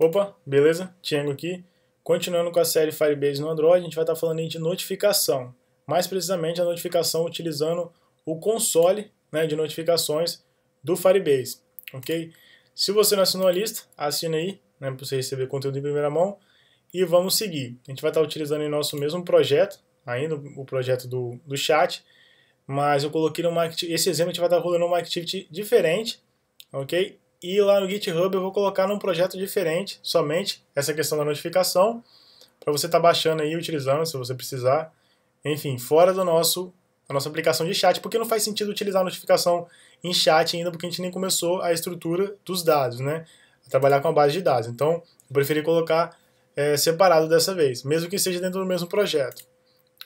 Opa, beleza? Thiago aqui. Continuando com a série Firebase no Android, a gente vai estar falando aí de notificação. Mais precisamente a notificação utilizando o console, né, de notificações do Firebase, ok? Se você não assinou a lista, assina aí, né, para você receber conteúdo em primeira mão. E vamos seguir. A gente vai estar utilizando em nosso mesmo projeto, ainda o projeto do chat, mas eu coloquei esse exemplo a gente vai estar rolando uma activity diferente, ok? E lá no GitHub eu vou colocar num projeto diferente, somente essa questão da notificação, para você estar baixando aí e utilizando, se você precisar. Enfim, fora da nossa aplicação de chat, porque não faz sentido utilizar a notificação em chat ainda, porque a gente nem começou a estrutura dos dados, né? Trabalhar com a base de dados. Então, eu preferi colocar separado dessa vez, mesmo que seja dentro do mesmo projeto,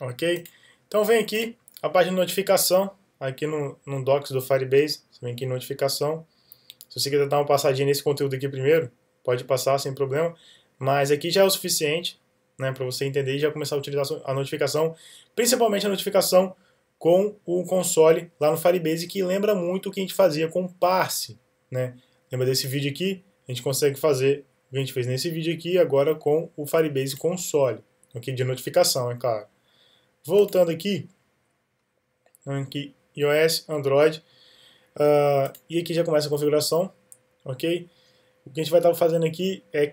ok? Então, vem aqui, a página de notificação, aqui no Docs do Firebase, você vem aqui em notificação. Se você quiser dar uma passadinha nesse conteúdo aqui primeiro, pode passar sem problema, mas aqui já é o suficiente, né, para você entender e já começar a utilizar a notificação, principalmente a notificação com o console lá no Firebase, que lembra muito o que a gente fazia com Parse, né? Lembra desse vídeo aqui? A gente consegue fazer o que a gente fez nesse vídeo aqui agora com o Firebase console, ok? De notificação, é claro. Voltando aqui iOS, Android, e aqui já começa a configuração, ok? O que a gente vai estar fazendo aqui é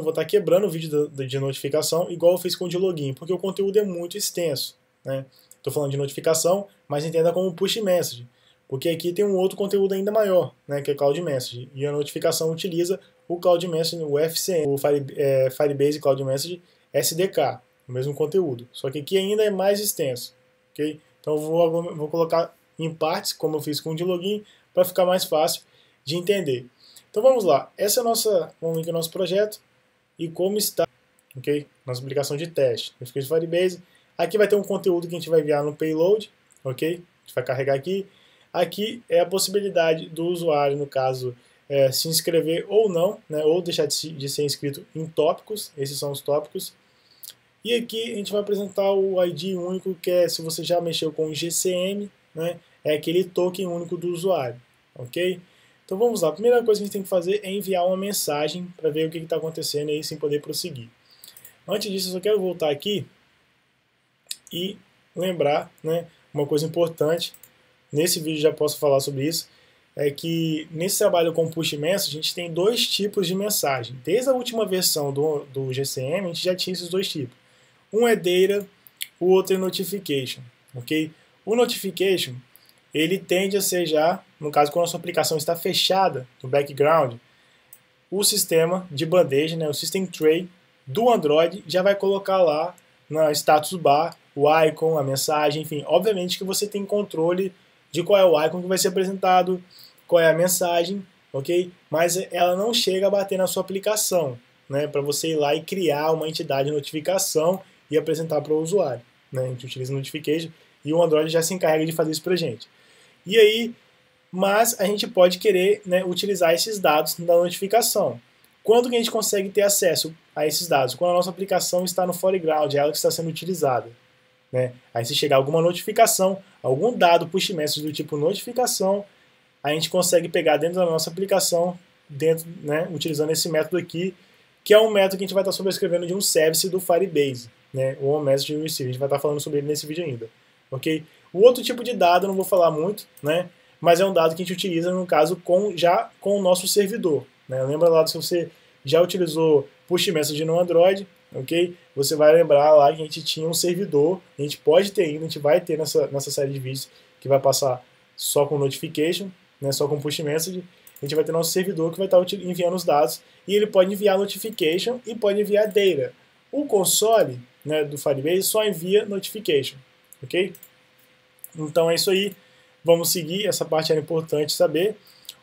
vou estar quebrando o vídeo de notificação, igual eu fiz com o de login, porque o conteúdo é muito extenso, né? Estou falando de notificação, mas entenda como push message, porque aqui tem um outro conteúdo ainda maior, né, que é Cloud Message, e a notificação utiliza o Cloud Message, o FCM, o Firebase Cloud Message SDK, o mesmo conteúdo, só que aqui ainda é mais extenso, ok? Então eu vou colocar em partes, como eu fiz com o de login, para ficar mais fácil de entender. Então vamos lá, vamos aqui no nosso projeto e como está, ok? Nossa aplicação de teste, eu fiz Firebase. Aqui vai ter um conteúdo que a gente vai enviar no payload, ok? A gente vai carregar aqui. Aqui é a possibilidade do usuário, no caso, se inscrever ou não, né? Ou deixar de ser inscrito em tópicos, esses são os tópicos. E aqui a gente vai apresentar o ID único, que é se você já mexeu com o GCM, né? É aquele token único do usuário, ok? Então vamos lá, a primeira coisa que a gente tem que fazer é enviar uma mensagem para ver o que está acontecendo aí sem poder prosseguir. Antes disso, eu só quero voltar aqui e lembrar, né, uma coisa importante, nesse vídeo já posso falar sobre isso, é que nesse trabalho com push message a gente tem dois tipos de mensagem. Desde a última versão do GCM a gente já tinha esses dois tipos. Um é data, o outro é notification, ok? O notification ele tende a ser já, no caso quando a sua aplicação está fechada no background, o sistema de bandeja, né, o System Tray do Android já vai colocar lá na status bar o icon, a mensagem, enfim. Obviamente que você tem controle de qual é o icon que vai ser apresentado, qual é a mensagem, ok? Mas ela não chega a bater na sua aplicação, né, para você ir lá e criar uma entidade de notificação e apresentar para o usuário, né? A gente utiliza Notification e o Android já se encarrega de fazer isso para a gente. E aí, mas a gente pode querer, né, utilizar esses dados da notificação. Quando que a gente consegue ter acesso a esses dados? Quando a nossa aplicação está no foreground, é ela que está sendo utilizada, né? Aí se chegar alguma notificação, algum dado push message do tipo notificação, a gente consegue pegar dentro da nossa aplicação, né, utilizando esse método aqui, que é um método que a gente vai estar sobrescrevendo de um service do Firebase, né, o OnMessage Receive. A gente vai estar falando sobre ele nesse vídeo ainda, ok? O outro tipo de dado eu não vou falar muito, né, mas é um dado que a gente utiliza, no caso, já com o nosso servidor, né? Lembra lá, se você já utilizou push message no Android, ok? Você vai lembrar lá que a gente tinha um servidor, a gente pode ter ainda, a gente vai ter nessa série de vídeos que vai passar só com notification, né, só com push message. A gente vai ter nosso servidor que vai estar enviando os dados e ele pode enviar notification e pode enviar data. O console, né, do Firebase só envia notification, ok? Então é isso aí, vamos seguir, essa parte era importante saber.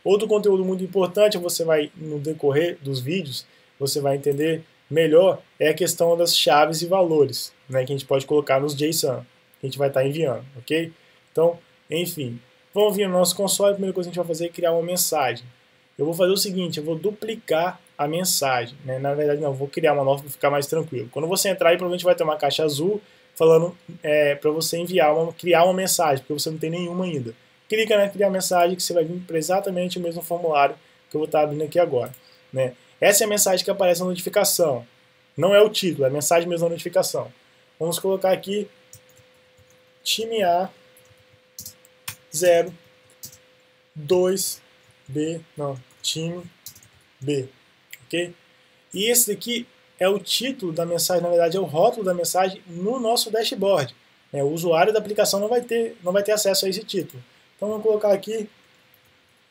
Outro conteúdo muito importante, você vai, no decorrer dos vídeos, você vai entender melhor, é a questão das chaves e valores, né, que a gente pode colocar nos JSON, que a gente vai estar enviando, ok? Então, enfim, vamos vir no nosso console, a primeira coisa que a gente vai fazer é criar uma mensagem. Eu vou fazer o seguinte, eu vou duplicar a mensagem, né? Na verdade não, eu vou criar uma nova para ficar mais tranquilo. Quando você entrar aí, provavelmente vai ter uma caixa azul falando para você criar uma mensagem, porque você não tem nenhuma ainda. Clica na criar mensagem que você vai vir para exatamente o mesmo formulário que eu vou estar abrindo aqui agora, né? Essa é a mensagem que aparece na notificação. Não é o título, é a mensagem mesmo da notificação. Vamos colocar aqui time A 0 2B, não, time B, ok? E esse daqui é o título da mensagem, na verdade é o rótulo da mensagem no nosso dashboard. O usuário da aplicação não vai ter acesso a esse título. Então vamos colocar aqui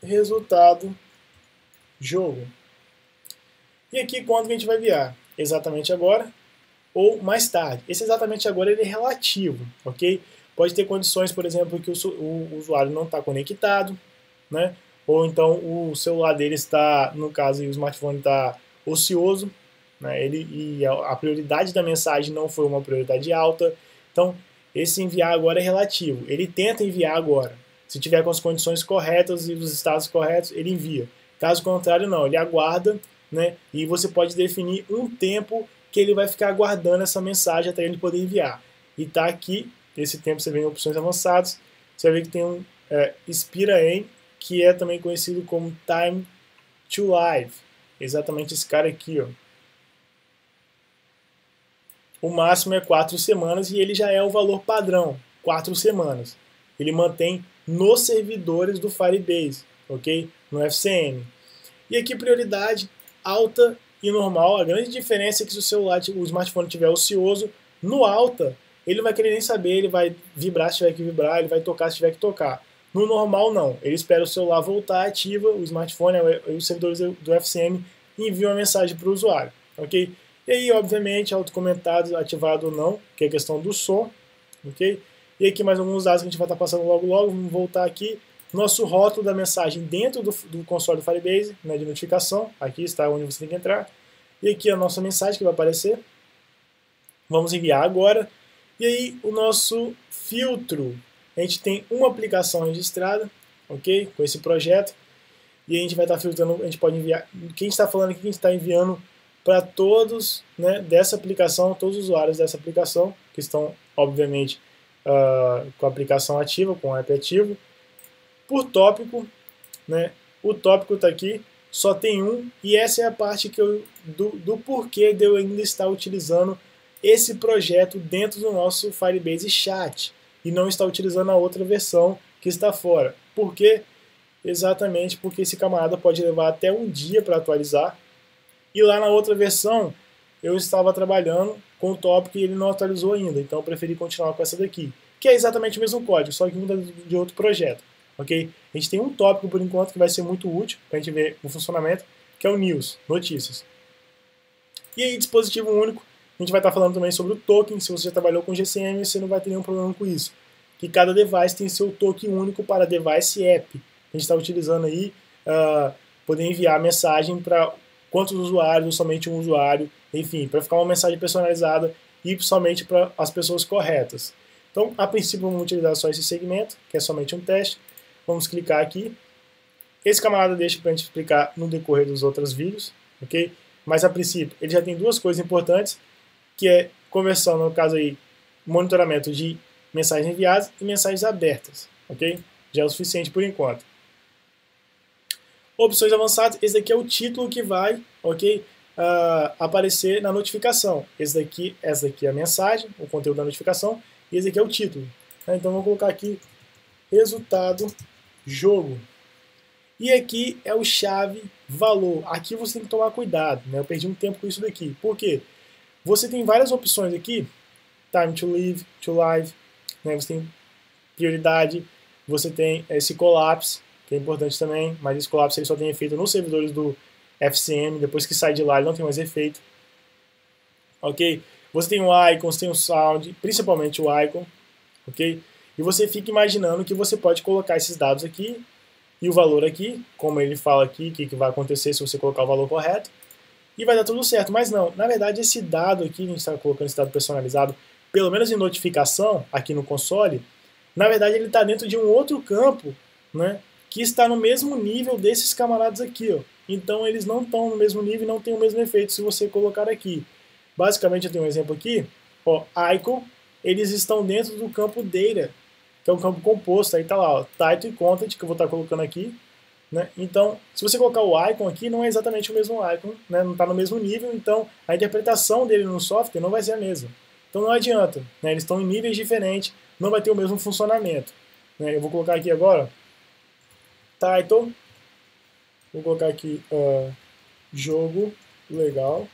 resultado jogo. E aqui quando que a gente vai enviar? Exatamente agora ou mais tarde. Esse exatamente agora ele é relativo, ok? Pode ter condições, por exemplo, que o usuário não está conectado, né? Ou então o celular dele está, no caso, o smartphone está ocioso, né? E a prioridade da mensagem não foi uma prioridade alta. Então, esse enviar agora é relativo. Ele tenta enviar agora. Se tiver com as condições corretas e os estados corretos, ele envia. Caso contrário, não. Ele aguarda, né? E você pode definir um tempo que ele vai ficar aguardando essa mensagem até ele poder enviar. E está aqui, esse tempo você vê em opções avançadas, você vai ver que tem um expira em, que é também conhecido como time to live. Exatamente esse cara aqui, ó. O máximo é 4 semanas e ele já é o valor padrão, 4 semanas. Ele mantém nos servidores do Firebase, ok? No FCM. E aqui prioridade alta e normal. A grande diferença é que se o smartphone estiver ocioso, no alta, ele não vai querer nem saber, ele vai vibrar se tiver que vibrar, ele vai tocar se tiver que tocar. No normal, não. Ele espera o celular voltar, ativa o smartphone e os servidores do FCM enviam a mensagem para o usuário, ok? E aí, obviamente, autocomentado, ativado ou não, que é a questão do som, ok? E aqui mais alguns dados que a gente vai estar passando logo logo, vamos voltar aqui. Nosso rótulo da mensagem dentro do console do Firebase, né, de notificação, aqui está onde você tem que entrar. E aqui a nossa mensagem que vai aparecer. Vamos enviar agora. E aí o nosso filtro, a gente tem uma aplicação registrada, ok? Com esse projeto. E a gente vai estar filtrando, a gente pode enviar, quem está falando aqui, que a gente está enviando para todos, né, dessa aplicação, todos os usuários dessa aplicação, que estão, obviamente, com a aplicação ativa, com o app ativo. Por tópico, né, o tópico está aqui, só tem um, e essa é a parte que do porquê de eu ainda estar utilizando esse projeto dentro do nosso Firebase Chat, e não estar utilizando a outra versão que está fora. Por quê? Exatamente porque esse camarada pode levar até um dia para atualizar, e lá na outra versão eu estava trabalhando com o tópico e ele não atualizou ainda, então eu preferi continuar com essa daqui, que é exatamente o mesmo código, só que muda de outro projeto. Okay? A gente tem um tópico por enquanto que vai ser muito útil para a gente ver o funcionamento, que é o News, notícias. E aí, dispositivo único, a gente vai estar falando também sobre o token. Se você já trabalhou com GCM, você não vai ter nenhum problema com isso. Que cada device tem seu token único para device app. A gente está utilizando aí poder enviar mensagem para quantos usuários ou somente um usuário, enfim, para ficar uma mensagem personalizada e somente para as pessoas corretas. Então, a princípio, vamos utilizar só esse segmento, que é somente um teste. Vamos clicar aqui. Esse camarada deixa para a gente explicar no decorrer dos outros vídeos, ok? Mas a princípio ele já tem duas coisas importantes, que é conversão, no caso aí, monitoramento de mensagens enviadas e mensagens abertas, ok? Já é o suficiente por enquanto. Opções avançadas, esse daqui é o título que vai, ok? Aparecer na notificação. Essa daqui é a mensagem, o conteúdo da notificação, e esse aqui é o título. Então vamos colocar aqui resultado jogo. E aqui é o chave valor. Aqui você tem que tomar cuidado, né? Eu perdi um tempo com isso daqui. Por quê? Você tem várias opções aqui. Time to live, né? Você tem prioridade. Você tem esse collapse, que é importante também. Mas esse collapse ele só tem efeito nos servidores do FCM. Depois que sai de lá ele não tem mais efeito. Ok? Você tem o icon, você tem o sound, principalmente o icon. Ok? E você fica imaginando que você pode colocar esses dados aqui e o valor aqui, como ele fala aqui, o que vai acontecer se você colocar o valor correto, e vai dar tudo certo. Mas não, na verdade esse dado aqui, a gente está colocando esse dado personalizado, pelo menos em notificação, aqui no console, na verdade ele está dentro de um outro campo, né, que está no mesmo nível desses camaradas aqui. Ó. Então eles não estão no mesmo nível e não tem o mesmo efeito se você colocar aqui. Basicamente eu tenho um exemplo aqui, ó, icon, eles estão dentro do campo data, que é um campo composto, aí tá lá, ó, title e content, que eu vou estar colocando aqui, né? Então, se você colocar o icon aqui, não é exatamente o mesmo icon, né? Não está no mesmo nível, então a interpretação dele no software não vai ser a mesma. Então não adianta, né? Eles estão em níveis diferentes, não vai ter o mesmo funcionamento. Né? Eu vou colocar aqui agora, title, vou colocar aqui jogo legal,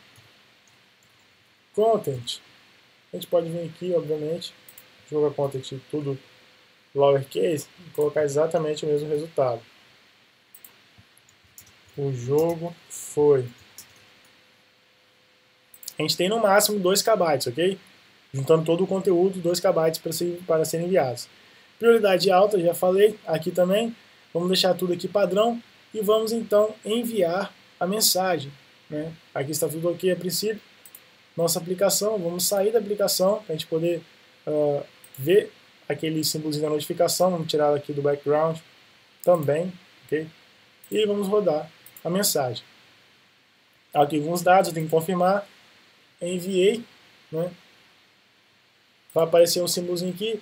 content. A gente pode vir aqui, obviamente, jogo content tudo lowercase e colocar exatamente o mesmo resultado. O jogo foi. A gente tem no máximo 2 KB, ok? Juntando todo o conteúdo, 2 KB para serem enviados. Prioridade alta, já falei, aqui também. Vamos deixar tudo aqui padrão e vamos então enviar a mensagem. Né? Aqui está tudo ok a princípio. Nossa aplicação, vamos sair da aplicação para a gente poder ver aquele símbolozinho da notificação. Vamos tirar aqui do background também, ok? E vamos rodar a mensagem. Aqui alguns dados, eu tenho que confirmar. Enviei, né? Vai aparecer um símbolozinho aqui.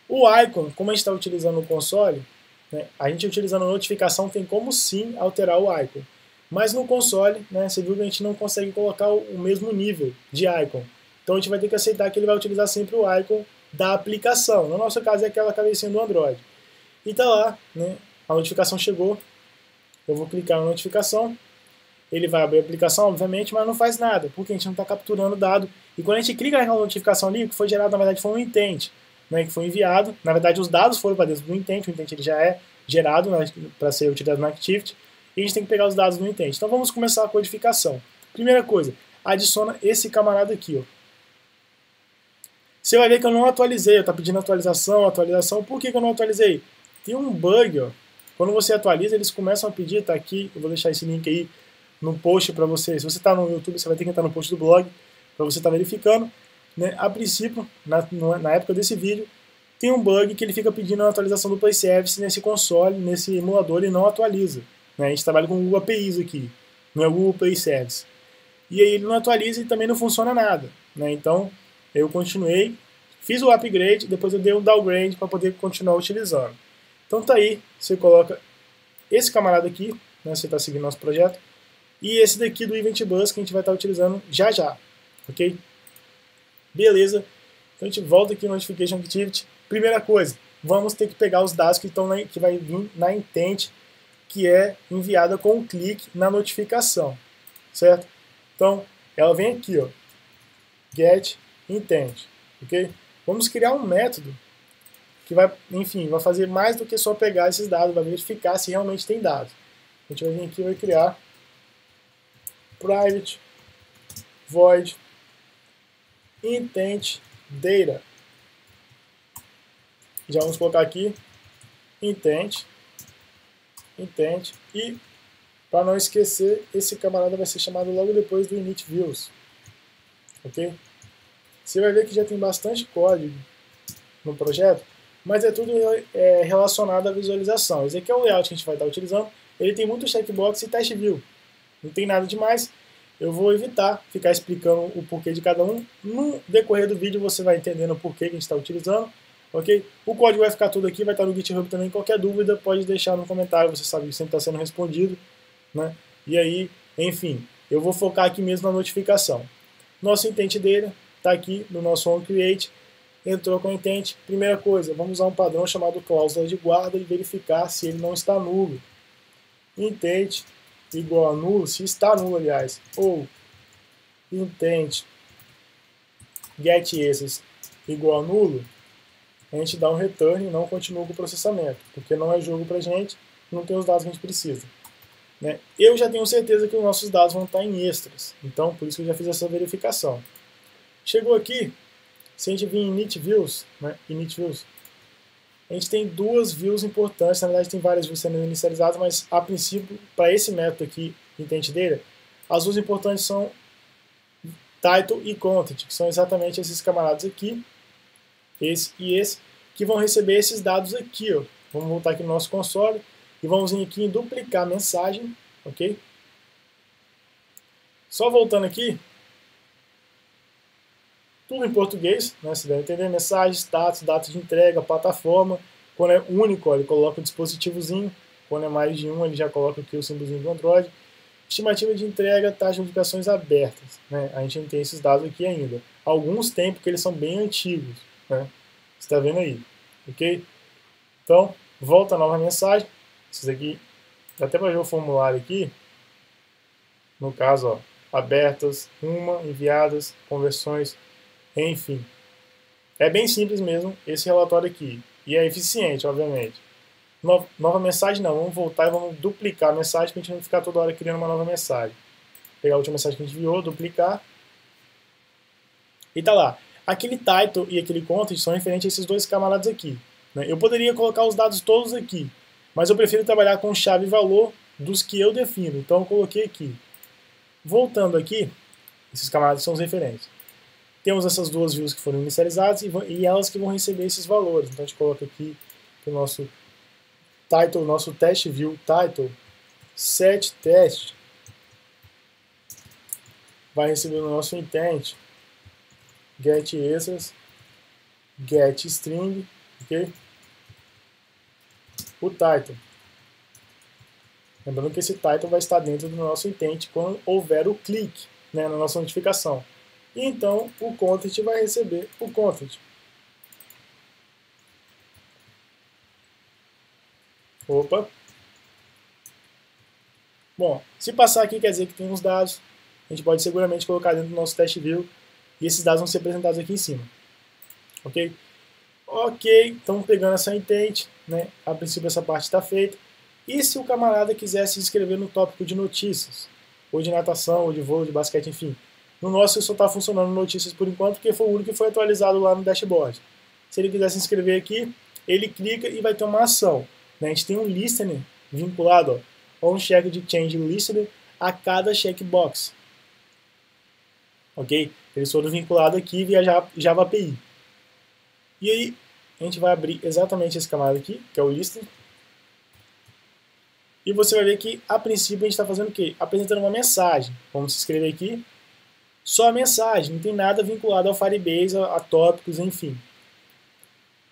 O icon, como a gente está utilizando o console, né, a gente utilizando a notificação tem como sim alterar o icon. Mas no console, né, você viu que a gente não consegue colocar o mesmo nível de icon. Então a gente vai ter que aceitar que ele vai utilizar sempre o icon da aplicação. No nosso caso é aquela cabecinha do Android. E tá lá, né, a notificação chegou. Eu vou clicar na notificação. Ele vai abrir a aplicação, obviamente, mas não faz nada, porque a gente não está capturando o dado. E quando a gente clica naquela notificação ali, o que foi gerado, na verdade, foi um intent, né, que foi enviado. Na verdade, os dados foram para dentro do intent, o intent ele já é gerado, né, para ser utilizado no Activity, e a gente tem que pegar os dados do intent. Então vamos começar a codificação. Primeira coisa, adiciona esse camarada aqui. Ó. Você vai ver que eu não atualizei, está pedindo atualização. Por que eu não atualizei? Tem um bug, ó. Quando você atualiza, eles começam a pedir, tá aqui, eu vou deixar esse link aí no post para você. Se você está no YouTube, você vai ter que entrar no post do blog para você estar verificando. Né? A princípio, na época desse vídeo, tem um bug que ele fica pedindo a atualização do Play Service nesse console, nesse emulador, e não atualiza. Né? A gente trabalha com o Google APIs aqui, não é o Google Play Service. E aí ele não atualiza e também não funciona nada. Né? Então, eu continuei, fiz o upgrade, depois eu dei um downgrade para poder continuar utilizando. Então tá aí, você coloca esse camarada aqui, né? Você está seguindo nosso projeto, e esse daqui do Event Bus que a gente vai estar utilizando já já, ok? Beleza, então a gente volta aqui no Notification Activity. Primeira coisa, vamos ter que pegar os dados que vai vir na intent, que é enviada com um clique na notificação, certo? Então, ela vem aqui, ó, get intent, ok? Vamos criar um método que vai, enfim, vai fazer mais do que só pegar esses dados, vai verificar se realmente tem dados. A gente vai vir aqui e vai criar private void intent data. Já vamos colocar aqui intent e para não esquecer, esse camarada vai ser chamado logo depois do init views, ok? Você vai ver que já tem bastante código no projeto, mas é tudo relacionado à visualização. Esse aqui é o layout que a gente vai estar utilizando. Ele tem muito checkbox e test view. Não tem nada demais. Eu vou evitar ficar explicando o porquê de cada um. No decorrer do vídeo você vai entendendo o porquê que a gente está utilizando. Ok? O código vai ficar tudo aqui, vai estar no GitHub também. Qualquer dúvida pode deixar no comentário. Você sabe que sempre está sendo respondido. Né? E aí, enfim, eu vou focar aqui mesmo na notificação. Nosso intent dele está aqui no nosso onCreate. Entrou com o intent. Primeira coisa, vamos usar um padrão chamado cláusula de guarda e verificar se ele não está nulo. Intent igual a nulo, se está nulo, aliás, ou intent get esses igual a nulo, a gente dá um return e não continua com o processamento, porque não é jogo pra gente, não tem os dados que a gente precisa. Né? Eu já tenho certeza que os nossos dados vão estar em extras, então por isso que eu já fiz essa verificação. Chegou aqui, se a gente vir em init views, né, a gente tem duas views importantes, na verdade tem várias views sendo inicializadas, mas a princípio, para esse método aqui, intent data, as duas importantes são title e content, que são exatamente esses camaradas aqui, esse e esse, que vão receber esses dados aqui. Ó. Vamos voltar aqui no nosso console e vamos vir aqui em duplicar mensagem, ok? Só voltando aqui, tudo em português, né? Você deve entender, mensagem, status, data de entrega, plataforma. Quando é único, ó, ele coloca o dispositivozinho. Quando é mais de um, ele já coloca aqui o símbolozinho do Android. Estimativa de entrega, taxa de notificações abertas. Né? A gente não tem esses dados aqui ainda. Alguns tem, porque eles são bem antigos. Né? Você está vendo aí. Ok? Então, volta a nova mensagem. Esses aqui, dá até para ver o formulário aqui. No caso, ó, abertas, enviadas, conversões, enfim. É bem simples mesmo esse relatório aqui. E é eficiente, obviamente. Nova mensagem não, vamos voltar e vamos duplicar a mensagem para a gente não ficar toda hora criando uma nova mensagem. Pegar a última mensagem que a gente enviou, duplicar. E tá lá. Aquele title e aquele content são referentes a esses dois camaradas aqui. Né? Eu poderia colocar os dados todos aqui, mas eu prefiro trabalhar com chave e valor dos que eu defino. Então eu coloquei aqui. Voltando aqui, esses camaradas são os referentes. Temos essas duas views que foram inicializadas e elas que vão receber esses valores. Então a gente coloca aqui o nosso title, nosso test view title, set test, vai receber o nosso intent, get extras, get string, ok? O title. Lembrando que esse title vai estar dentro do nosso intent quando houver o clique, né, na nossa notificação. E então o content vai receber o content. Opa! Bom, se passar aqui quer dizer que tem uns dados, a gente pode seguramente colocar dentro do nosso test view e esses dados vão ser apresentados aqui em cima. Ok? Ok, então pegando essa intent, né, a princípio essa parte está feita. E se o camarada quiser se inscrever no tópico de notícias, ou de natação, ou de vôlei, de basquete, enfim. No nosso só está funcionando notícias por enquanto, porque foi o único que foi atualizado lá no dashboard. Se ele quiser se inscrever aqui, ele clica e vai ter uma ação. Né? A gente tem um listener vinculado, ó, um check de change listener a cada checkbox. Ok? Eles foram vinculados aqui via Java API. E aí, a gente vai abrir exatamente esse camarada aqui, que é o listener. E você vai ver que, a princípio, a gente está fazendo o quê? Apresentando uma mensagem. Vamos se inscrever aqui. Só a mensagem, não tem nada vinculado ao Firebase, a tópicos, enfim.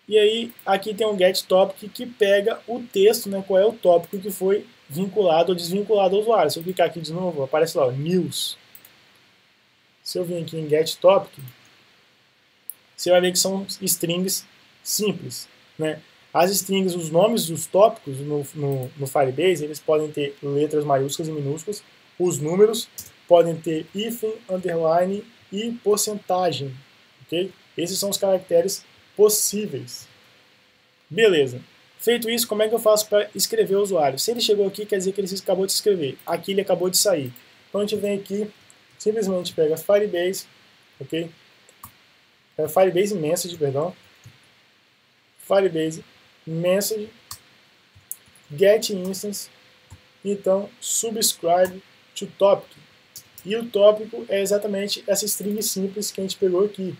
E aí, aqui tem um getTopic que pega o texto, né, qual é o tópico que foi vinculado ou desvinculado ao usuário. Se eu clicar aqui de novo, aparece lá, ó, News. Se eu vir aqui em getTopic, você vai ver que são strings simples, né? As strings, os nomes dos tópicos no Firebase, eles podem ter letras maiúsculas e minúsculas. Os números podem ter hífen, underline e porcentagem. Okay? Esses são os caracteres possíveis. Beleza. Feito isso, como é que eu faço para escrever o usuário? Se ele chegou aqui, quer dizer que ele acabou de escrever. Aqui ele acabou de sair. Então a gente vem aqui, simplesmente pega Firebase, ok? Firebase Message, perdão. Firebase Message, Get Instance, então Subscribe to Topic. E o tópico é exatamente essa string simples que a gente pegou aqui.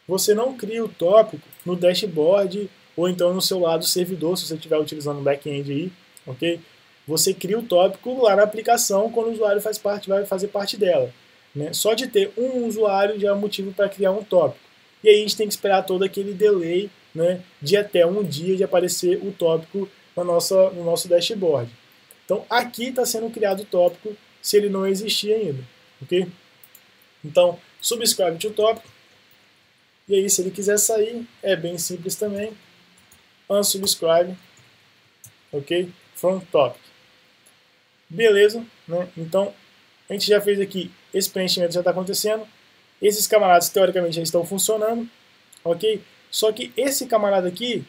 Você não cria o tópico no dashboard ou então no seu lado servidor, se você estiver utilizando um back-end aí, ok? Você cria o tópico lá na aplicação quando o usuário vai fazer parte dela. Né? Só de ter um usuário já é um motivo para criar um tópico. E aí a gente tem que esperar todo aquele delay, né, de até um dia de aparecer o tópico no nosso dashboard. Então aqui está sendo criado o tópico se ele não existir ainda. Ok? Então, subscribe to tópico. E aí se ele quiser sair, é bem simples também. Unsubscribe, ok? From topic. Beleza, né? Então a gente já fez aqui, esse preenchimento já está acontecendo. Esses camaradas teoricamente já estão funcionando, ok? Só que esse camarada aqui,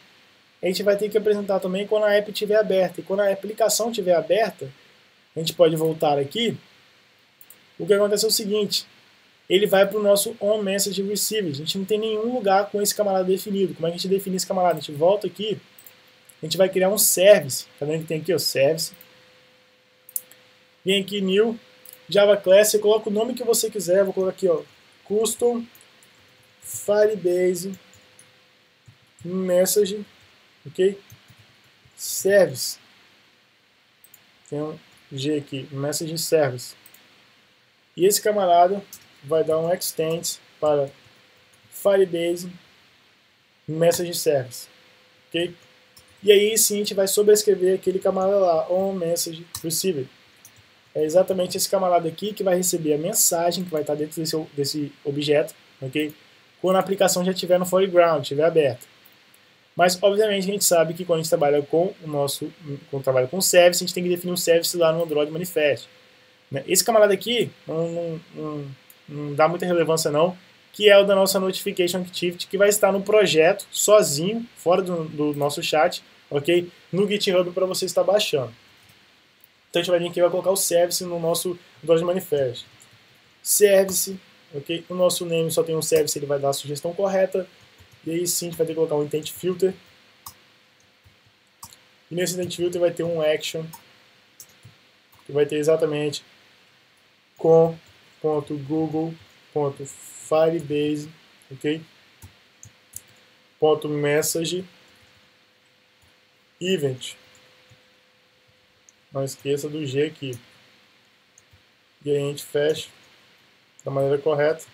a gente vai ter que apresentar também quando a app estiver aberta. E quando a aplicação estiver aberta, a gente pode voltar aqui. O que acontece é o seguinte, ele vai para o nosso onMessageReceive. A gente não tem nenhum lugar com esse camarada definido. Como é que a gente define esse camarada? A gente volta aqui, a gente vai criar um service. Tá vendo que tem aqui o service. Vem aqui, new, Java Class, você coloca o nome que você quiser. Vou colocar aqui, ó, Custom Firebase Message, ok? Service. Tem um G aqui, Message Service. E esse camarada vai dar um extend para Firebase Message Service, ok? E aí sim a gente vai sobrescrever aquele camarada lá, on message received. É exatamente esse camarada aqui que vai receber a mensagem que vai estar dentro desse objeto, ok? Quando a aplicação já estiver no foreground, estiver aberta. Mas, obviamente, a gente sabe que quando a gente trabalha com service, a gente tem que definir um service lá no Android Manifest. Esse camarada aqui não dá muita relevância não, que é o da nossa Notification Activity, que vai estar no projeto, sozinho, fora do nosso chat, ok? No GitHub para você estar baixando. Então a gente vai vir aqui e vai colocar o service no nosso Android Manifest. Service, ok? O nosso name só tem um service, ele vai dar a sugestão correta. E aí sim a gente vai ter que colocar um intent filter. E nesse intent filter vai ter um action, que vai ter exatamente com.google.firebase, ok? .message event. Não esqueça do G aqui. E aí a gente fecha da maneira correta.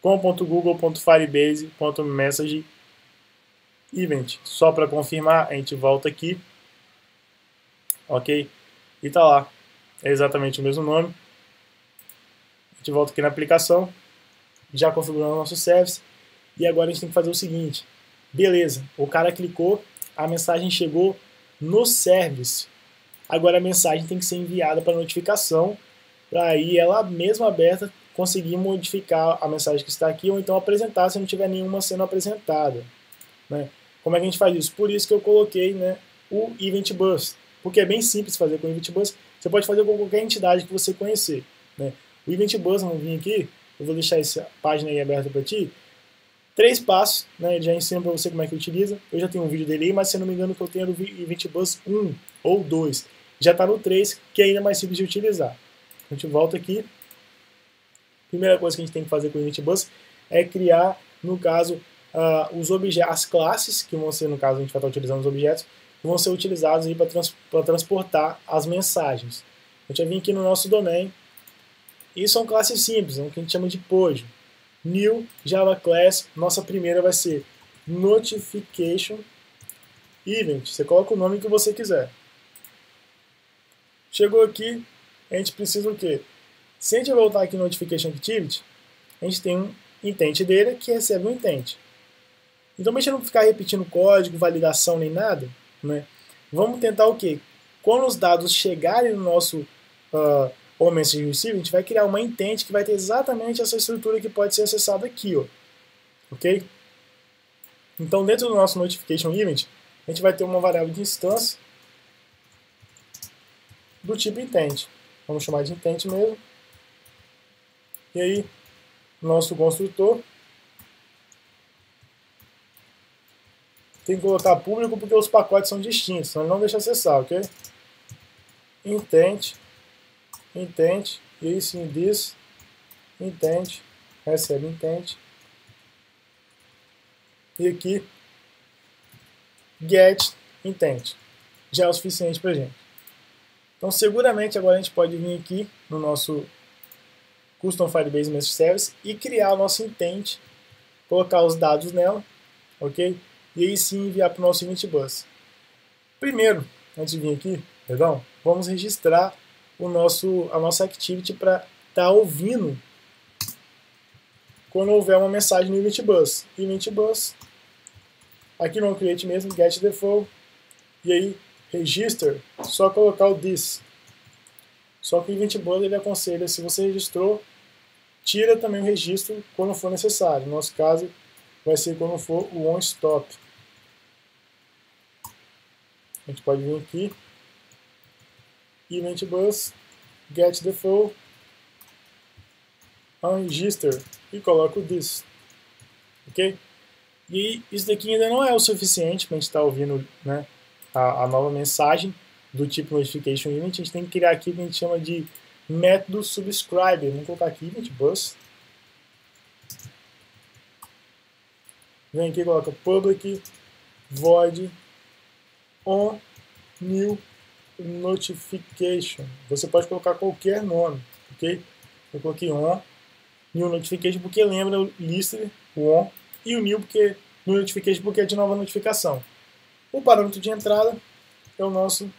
com.google.firebase.message event. Só para confirmar, a gente volta aqui. Ok? E tá lá. É exatamente o mesmo nome. A gente volta aqui na aplicação. Já configurando o nosso service. E agora a gente tem que fazer o seguinte. Beleza, o cara clicou, a mensagem chegou no service. Agora a mensagem tem que ser enviada para notificação, para aí ela mesma aberta conseguir modificar a mensagem que está aqui, ou então apresentar se não tiver nenhuma sendo apresentada. Né? Como é que a gente faz isso? Por isso que eu coloquei, né, o Event Bus, porque é bem simples fazer com o Event Bus. Você pode fazer com qualquer entidade que você conhecer. Né? O Event Bus, vamos vir aqui, eu vou deixar essa página aí aberta para ti. 3 passos, né? Ele já ensina para você como é que utiliza. Eu já tenho um vídeo dele aí, mas se eu não me engano que eu tenho do Event Bus 1 ou 2. Já está no 3, que é ainda mais simples de utilizar. A gente volta aqui. Primeira coisa que a gente tem que fazer com o Event Bus é criar, no caso, os objetos, as classes, que vão ser, no caso, a gente vai estar utilizando os objetos, que vão ser utilizados aí para transportar as mensagens. A gente vai vir aqui no nosso domain. E são classes simples, né, que a gente chama de POJ. New Java Class, nossa primeira vai ser Notification Event. Você coloca o nome que você quiser. Chegou aqui, a gente precisa o quê? Se a gente voltar aqui no Notification Activity, a gente tem um intent dele que recebe um intent. Então, para a gente não ficar repetindo código, validação nem nada, né? Vamos tentar o quê? Quando os dados chegarem no nosso ou message receive, a gente vai criar uma intent que vai ter exatamente essa estrutura que pode ser acessada aqui, ó. Ok? Então, dentro do nosso notification event, a gente vai ter uma variável de instância do tipo intent. Vamos chamar de intent mesmo. E aí, nosso construtor tem que colocar público porque os pacotes são distintos, senão ele não deixa acessar, ok? Intent, e aí sim, this, intent, recebe intent. E aqui, get intent. Já é o suficiente para a gente. Então, seguramente, agora a gente pode vir aqui no nosso Custom Firebase Message Service e criar o nosso intent, colocar os dados nela, ok? E aí sim enviar para o nosso Event Bus. Primeiro, antes de vir aqui, perdão, vamos registrar a nossa activity para estar ouvindo quando houver uma mensagem no Event Bus. Event Bus, aqui no create mesmo, get default, e aí register, só colocar o this. Só que o Event Bus ele aconselha, se você registrou, tira também o registro quando for necessário. No nosso caso, vai ser quando for o onStop. A gente pode vir aqui, Event Bus, get default, unregister e coloco this. Ok? E isso daqui ainda não é o suficiente para a gente estar ouvindo, né, a nova mensagem do tipo Notification Event. A gente tem que criar aqui o que a gente chama de método subscriber. Vamos colocar aqui Event Bus. Vem aqui e coloca public void on new notification. Você pode colocar qualquer nome, ok? Eu coloquei on new notification porque lembra o listener, o on, e o new porque no notification porque é de nova notificação. O parâmetro de entrada é o nosso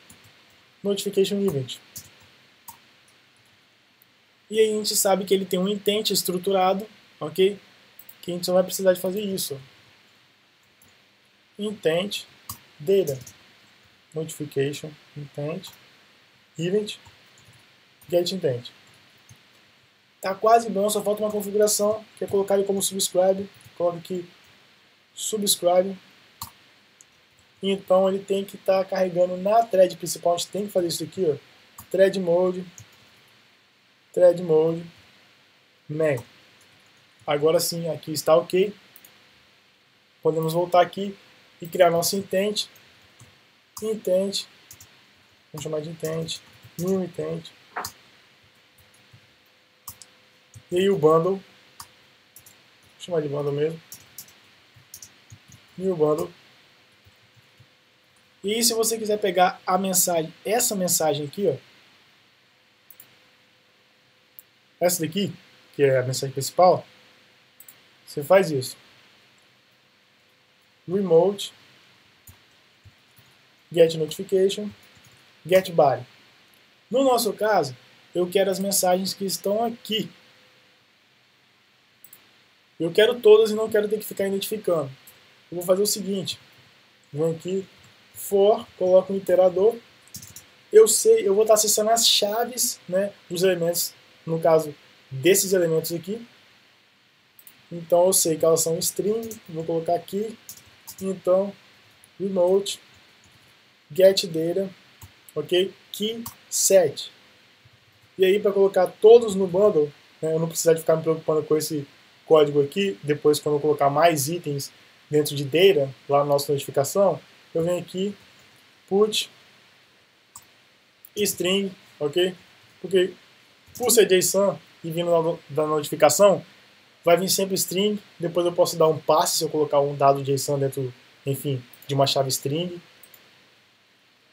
notification event. E aí a gente sabe que ele tem um intent estruturado, ok? Que a gente só vai precisar de fazer isso. Intent data notification intent event get intent. Tá quase bom, só falta uma configuração, que é colocar ele como subscribe. Coloca aqui subscribe. Então ele tem que estar carregando na thread principal. A gente tem que fazer isso aqui, ó. Thread mode man. Agora sim, aqui está ok. Podemos voltar aqui e criar nosso intent. Intent, vamos chamar de intent, new intent. E aí o bundle, vou chamar de bundle mesmo. New bundle. E se você quiser pegar a mensagem, essa mensagem aqui, ó, essa daqui, que é a mensagem principal, você faz isso. Remote, get notification, get body. No nosso caso, eu quero as mensagens que estão aqui. Eu quero todas e não quero ter que ficar identificando. Eu vou fazer o seguinte, vou aqui, for, coloco no iterador. Eu vou estar acessando as chaves, né, dos elementos, no caso desses elementos aqui. Então eu sei que elas são string, vou colocar aqui. Então, remote, get data, ok? Key set. E aí para colocar todos no bundle, né, eu não precisar de ficar me preocupando com esse código aqui, depois quando eu colocar mais itens dentro de data, lá na nossa notificação, eu venho aqui, put string, ok? Porque por ser JSON e vindo da notificação, vai vir sempre string, depois eu posso dar um passe se eu colocar um dado JSON dentro, enfim, de uma chave string.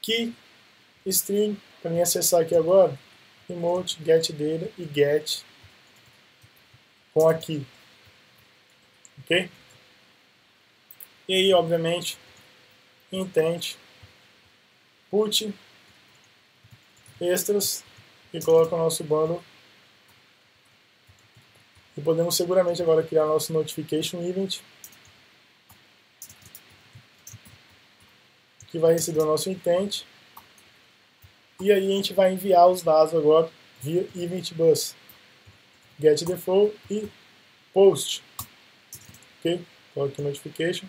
Key string, para mim acessar aqui agora, remote, get data e get com aqui, ok? E aí, obviamente, intent, put extras e coloca o nosso bundle. E podemos seguramente agora criar nosso notification event, que vai receber o nosso intent. E aí a gente vai enviar os dados agora via event bus, get default e post. Ok? Coloque notification.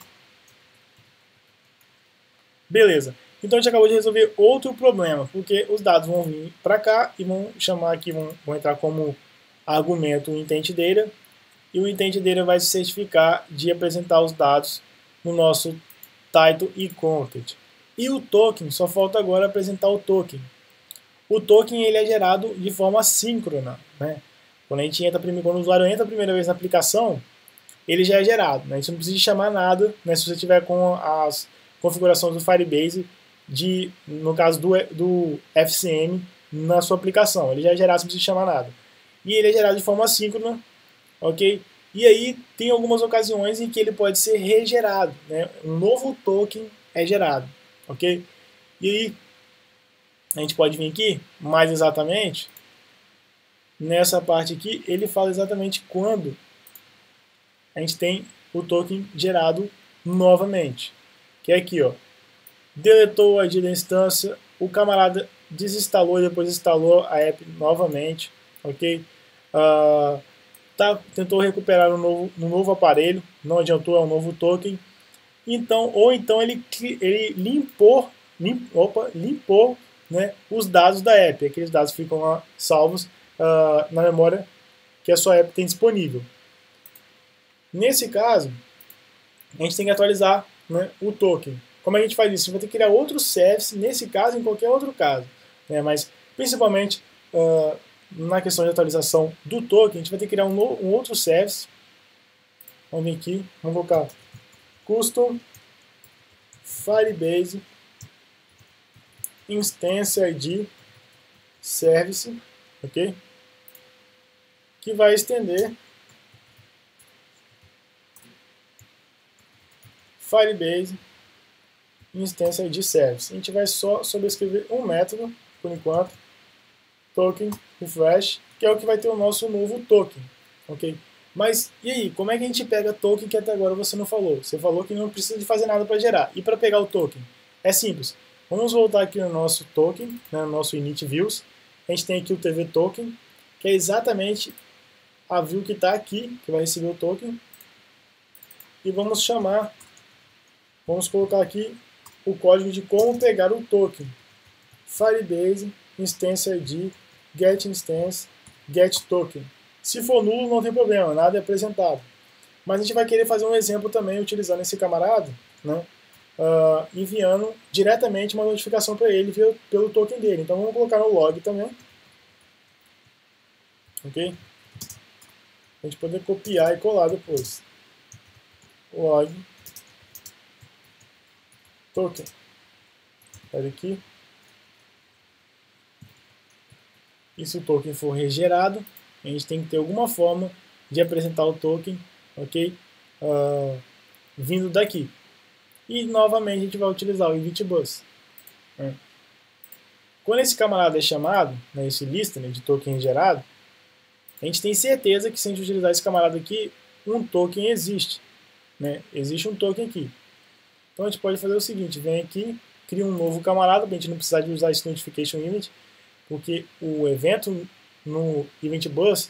Beleza. Então a gente acabou de resolver outro problema, porque os dados vão vir para cá e vão chamar aqui, vão entrar como argumento o intent data, e o intent data vai se certificar de apresentar os dados no nosso title e content. E o token, só falta agora apresentar o token. O token ele é gerado de forma síncrona, né? Quando o usuário entra a primeira vez na aplicação, ele já é gerado, né? A gente não precisa chamar nada, né? Se você tiver com as configurações do Firebase, no caso do FCM, na sua aplicação. Ele já é gerado, você não precisa chamar nada. E ele é gerado de forma síncrona, ok? E aí tem algumas ocasiões em que ele pode ser regerado, né? Um novo token é gerado, ok? E aí a gente pode vir aqui, mais exatamente, nessa parte aqui, ele fala exatamente quando a gente tem o token gerado novamente. Que é aqui, ó. Deletou o ID da instância, o camarada desinstalou e depois instalou a app novamente, ok? Tentou recuperar no novo aparelho, não adiantou, é um novo token. Então, ou então ele limpou, né, os dados da app. Aqueles dados ficam lá salvos na memória que a sua app tem disponível. Nesse caso, a gente tem que atualizar, né, o token. Como a gente faz isso? A gente vai ter que criar outro service, nesse caso e em qualquer outro caso. Né, mas, principalmente, na questão de atualização do token, a gente vai ter que criar um outro service. Vamos vir aqui, vamos colocar custom Firebase Instance ID Service, ok? Que vai estender Firebase instância ID service. A gente vai só sobrescrever um método, por enquanto, token refresh, que é o que vai ter o nosso novo token, ok? Mas, e aí, como é que a gente pega token que até agora você não falou? Você falou que não precisa de fazer nada para gerar. E para pegar o token? É simples. Vamos voltar aqui no nosso token, né, no nosso init views. A gente tem aqui o TV token, que é exatamente a view que está aqui, que vai receber o token. E vamos colocar aqui o código de como pegar o token. Firebase instance ID get instance get token. Se for nulo, não tem problema, nada é apresentado. Mas a gente vai querer fazer um exemplo também utilizando esse camarada, né, enviando diretamente uma notificação para ele pelo token dele. Então vamos colocar no log também. Ok? A gente poder copiar e colar depois. Log token. Olha aqui. E se o token for regerado, a gente tem que ter alguma forma de apresentar o token, ok? Vindo daqui. E novamente a gente vai utilizar o event bus. Né? Quando esse camarada é chamado, né, esse listener de token gerado, a gente tem certeza que se a gente utilizar esse camarada aqui, um token existe. Né? Existe um token aqui. Então a gente pode fazer o seguinte, vem aqui, cria um novo camarada, para a gente não precisar de usar esse notification event, porque o evento no event bus,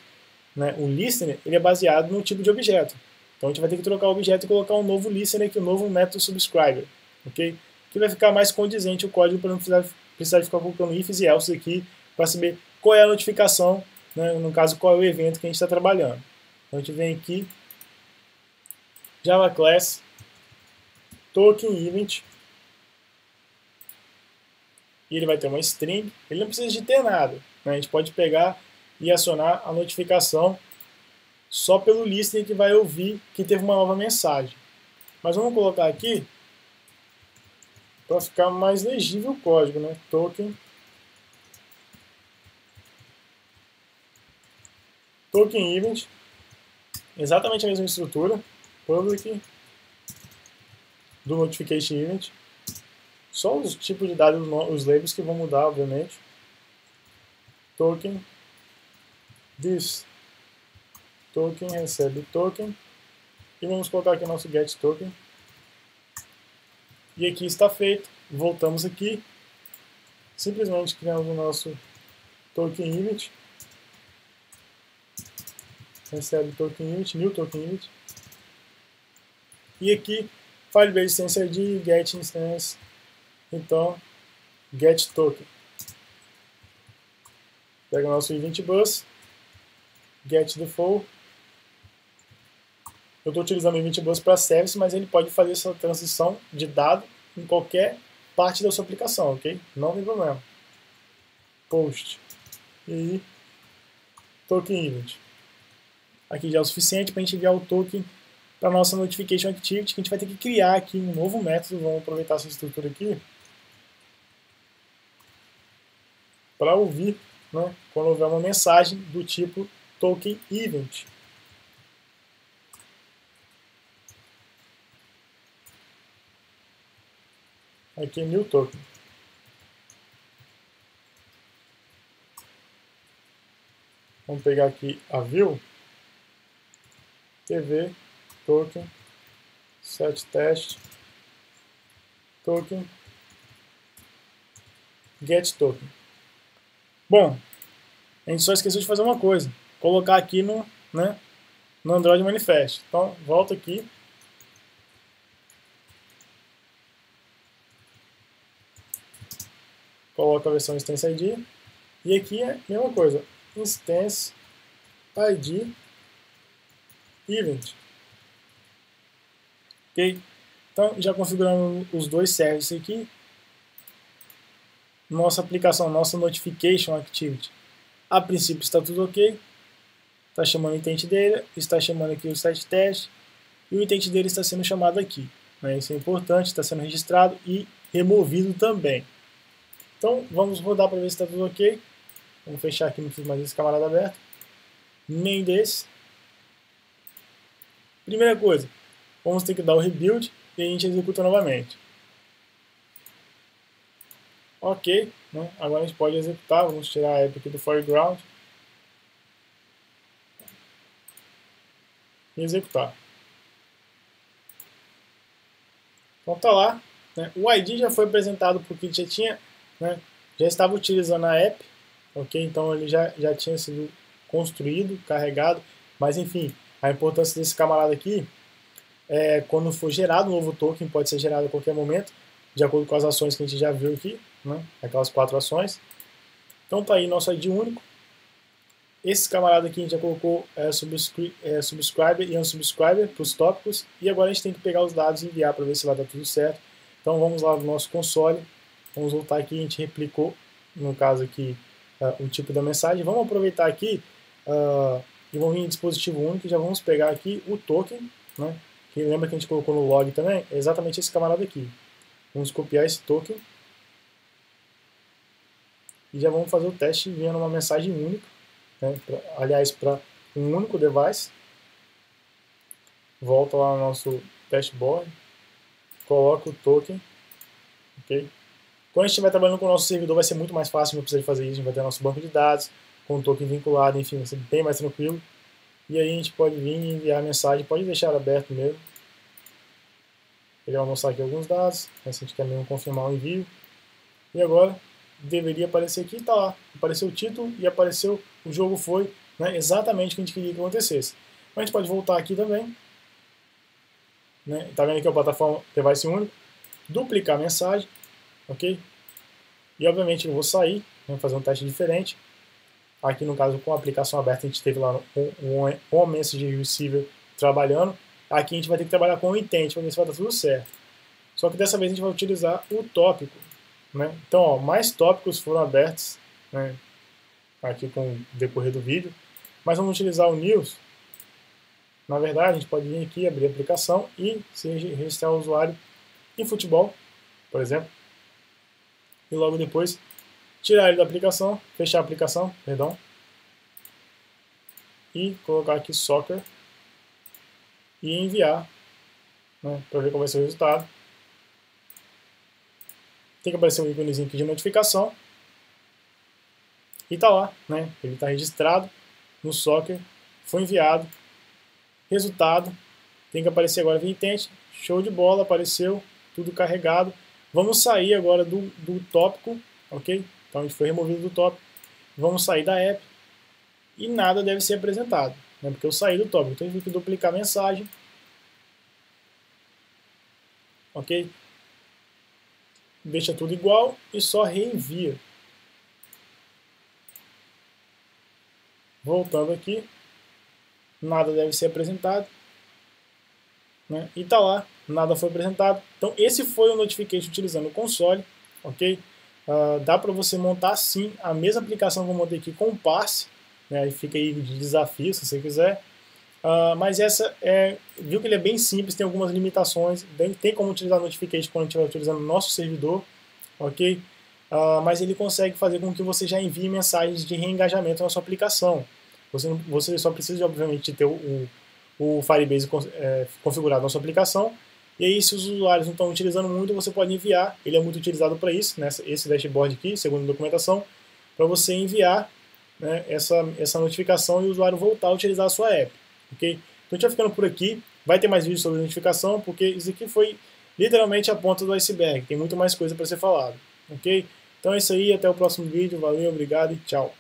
né, o listener, ele é baseado no tipo de objeto. Então a gente vai ter que trocar o objeto e colocar um novo listener aqui, um novo método subscriber, ok? Que vai ficar mais condizente o código para não precisar de ficar colocando ifs e else aqui para saber qual é a notificação, né, no caso qual é o evento que a gente está trabalhando. Então a gente vem aqui, Java Class, Token Event, e ele vai ter uma string, ele não precisa de ter nada, né? A gente pode pegar e acionar a notificação só pelo listener que vai ouvir que teve uma nova mensagem. Mas vamos colocar aqui para ficar mais legível o código, né? Token event, exatamente a mesma estrutura, public do notification event, só os tipos de dados, os labels que vão mudar, obviamente. Token this token recebe token e vamos colocar aqui o nosso get token. E aqui está feito. Voltamos aqui, simplesmente criamos o nosso token event, recebe token event, new token event, e aqui Firebase instance ID get instance, então get token. Pega o nosso event bus, get default. Eu estou utilizando o event bus para service, mas ele pode fazer essa transição de dado em qualquer parte da sua aplicação, ok? Não tem problema. Post e token event. Aqui já é o suficiente para a gente enviar o token para a nossa notification activity, que a gente vai ter que criar aqui um novo método. Vamos aproveitar essa estrutura aqui para ouvir, né, quando houver uma mensagem do tipo token event. Aqui new token. Vamos pegar aqui a view, TV, token, set test, token, get token. Bom, a gente só esqueceu de fazer uma coisa, colocar aqui no Android Manifest. Então, volta aqui. Coloca a versão Instance ID. E aqui é a mesma coisa. Instance ID Event. Ok? Então, já configuramos os dois serviços aqui. Nossa aplicação, nossa Notification Activity. A princípio está tudo ok. Está chamando o intent dele, está chamando aqui o set test. E o intent dele está sendo chamado aqui. Né? Isso é importante, está sendo registrado e removido também. Então, vamos rodar para ver se está tudo ok. Vamos fechar aqui, não preciso mais desse camarada aberto. Nem desse. Primeira coisa, vamos ter que dar o rebuild e a gente executa novamente. Ok, né? Agora a gente pode executar, vamos tirar a app aqui do foreground e executar. Então tá lá, né? O ID já foi apresentado porque já tinha, né? Já estava utilizando a app, ok? Então ele já tinha sido construído, carregado, mas enfim, a importância desse camarada aqui é quando for gerado um novo token, pode ser gerado a qualquer momento, de acordo com as ações que a gente já viu aqui, né? Aquelas 4 ações. Então tá aí nosso ID único. Esse camarada aqui a gente já colocou subscriber e unsubscriber para os tópicos, e agora a gente tem que pegar os dados e enviar para ver se vai dar tudo certo. Então vamos lá no nosso console, vamos voltar aqui, a gente replicou, no caso aqui, o tipo da mensagem. Vamos aproveitar aqui e vamos vir em dispositivo único e já vamos pegar aqui o token, né? Que lembra que a gente colocou no log também? É exatamente esse camarada aqui. Vamos copiar esse token e já vamos fazer o teste enviando uma mensagem única. Né, aliás, para um único device. Volta lá no nosso dashboard, coloca o token, ok? Quando a gente estiver trabalhando com o nosso servidor vai ser muito mais fácil, não precisa fazer isso, a gente vai ter nosso banco de dados, com o token vinculado, enfim, vai ser bem mais tranquilo. E aí a gente pode vir e enviar a mensagem, pode deixar aberto mesmo. Ele vai mostrar aqui alguns dados, se a gente quer mesmo confirmar o envio. E agora deveria aparecer aqui, tá lá, apareceu o título e apareceu o jogo foi, né, exatamente o que a gente queria que acontecesse. Então a gente pode voltar aqui também, né, tá vendo aqui a plataforma device único, duplicar a mensagem, ok? E obviamente eu vou sair, né, fazer um teste diferente. Aqui no caso com a aplicação aberta a gente teve lá um message receiver trabalhando, aqui a gente vai ter que trabalhar com o intent para ver se vai dar tudo certo. Só que dessa vez a gente vai utilizar o tópico. Né? Então, ó, mais tópicos foram abertos, né, aqui com o decorrer do vídeo, mas vamos utilizar o news. Na verdade, a gente pode vir aqui, abrir a aplicação e se registrar o usuário em futebol, por exemplo, e logo depois tirar ele da aplicação, fechar a aplicação, perdão, e colocar aqui soccer e enviar, né, para ver qual vai ser o resultado. Tem que aparecer um íconezinho aqui de notificação. E tá lá, né? Ele está registrado no Soccer, foi enviado. Resultado, tem que aparecer agora via intent. Show de bola, apareceu, tudo carregado. Vamos sair agora do tópico, ok? Então a gente foi removido do tópico. Vamos sair da app e nada deve ser apresentado, né? Porque eu saí do tópico. Então a gente tem que duplicar a mensagem, ok? Deixa tudo igual e só reenvia. Voltando aqui, nada deve ser apresentado, né? E tá lá, nada foi apresentado. Então esse foi o notification utilizando o console, ok? Dá para você montar sim a mesma aplicação que eu montei aqui com o parse, né? Aí fica aí de desafio se você quiser. Mas essa viu que ele é bem simples, tem algumas limitações, tem como utilizar notification quando a gente estiver utilizando o nosso servidor, ok? Mas ele consegue fazer com que você já envie mensagens de reengajamento na sua aplicação. Você só precisa, obviamente, ter o Firebase configurado na sua aplicação, e aí se os usuários não estão utilizando muito, você pode enviar, ele é muito utilizado para isso, né, esse dashboard aqui, segundo a documentação, para você enviar, né, essa notificação e o usuário voltar a utilizar a sua app. Okay? Então a gente vai ficando por aqui, vai ter mais vídeos sobre notificação, porque isso aqui foi literalmente a ponta do iceberg, tem muito mais coisa para ser falado. Ok? Então é isso aí, até o próximo vídeo, valeu, obrigado e tchau.